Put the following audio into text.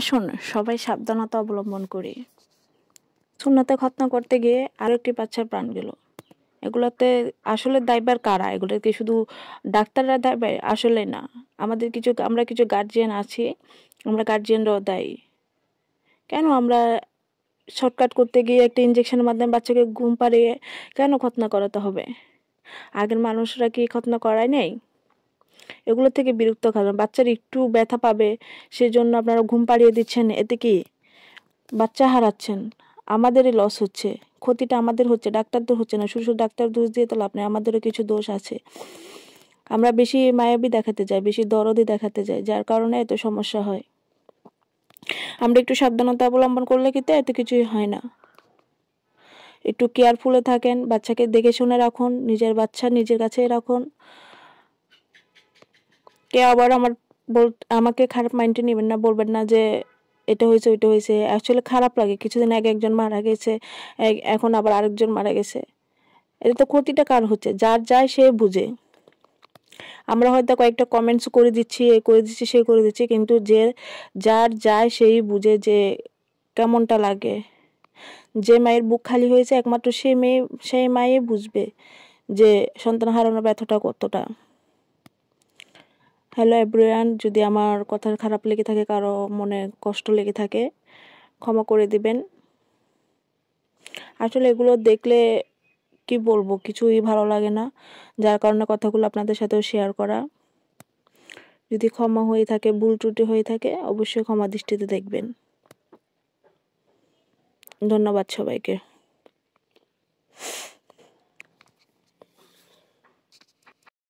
আসুন সবাই সাবধানতা অবলম্বন করি। সুন্নতে খতনা করতে গিয়ে আরো একটি বাচ্চার প্রাণ গেল। এগুলোতে আসলে দায়বার কারা? এগুলো কি শুধু ডাক্তাররা দায়ী? আসলে না, আমরা কিছু গার্জিয়ান আছি, আমরা গার্জিয়ানরাও দায়ী। কেন আমরা শর্টকাট করতে গিয়ে একটা ইঞ্জেকশনের মাধ্যমে বাচ্চাকে ঘুম পাড়িয়ে কেন খতনা করাতে হবে? আগের মানুষরা কি খতনা করায় নেই? এগুলো থেকে বিরক্ত খাবেন। বাচ্চার একটু ব্যথা পাবে সেজন্য আপনারা ঘুম পাড়িয়ে দিচ্ছেন, এতে কি বাচ্চা হারাচ্ছেন? আমাদেরই লস হচ্ছে, ক্ষতিটা আমাদের হচ্ছে, ডাক্তারদের হচ্ছে না। শুধু ডাক্তার দোষ দিয়ে তো লাভ নেই, আমাদেরও কিছু দোষ আছে। আমরা বেশি মায়াবী দেখাতে যাই, বেশি দরদি দেখাতে যাই, যার কারণে এত সমস্যা হয়। আমরা একটু সাবধানতা অবলম্বন করলে কিন্তু এত কিছুই হয় না। একটু কেয়ারফুলে থাকেন, বাচ্চাকে দেখে শুনে রাখুন, নিজের বাচ্চা নিজের কাছেই রাখুন। কেউ আবার আমাকে খারাপ মাইন্ডে নেবেন না, বলবেন না যে এটা হয়েছে ওইটা হয়েছে। অ্যাকচুয়ালি খারাপ লাগে, কিছুদিন আগে একজন মারা গেছে, এখন আবার আরেকজন মারা গেছে। এটা তো ক্ষতিটা কার হচ্ছে? যার যায় সে বুঝে। আমরা হয়তো কয়েকটা কমেন্টস করে দিচ্ছি, এ করে দিচ্ছি, সে করে দিচ্ছি, কিন্তু যার যায় সেই বুঝে যে কেমনটা লাগে। যে মায়ের বুক খালি হয়েছে একমাত্র সেই মায়ে বুঝবে যে সন্তান হারানোর ব্যথাটা কতটা। হ্যালো এভরিওয়ান, যদি আমার কথা খারাপ লেগে থাকে, কারো মনে কষ্ট লেগে থাকে, ক্ষমা করে দিবেন। আসলে এগুলো দেখলে কি বলবো, কিছুই ভালো লাগে না, যার কারণে কথাগুলো আপনাদের সাথেও শেয়ার করা। যদি ক্ষমা হয়ে থাকে, ভুল ত্রুটি হয়ে থাকে, অবশ্যই ক্ষমা দৃষ্টিতে দেখবেন। ধন্যবাদ সবাইকে।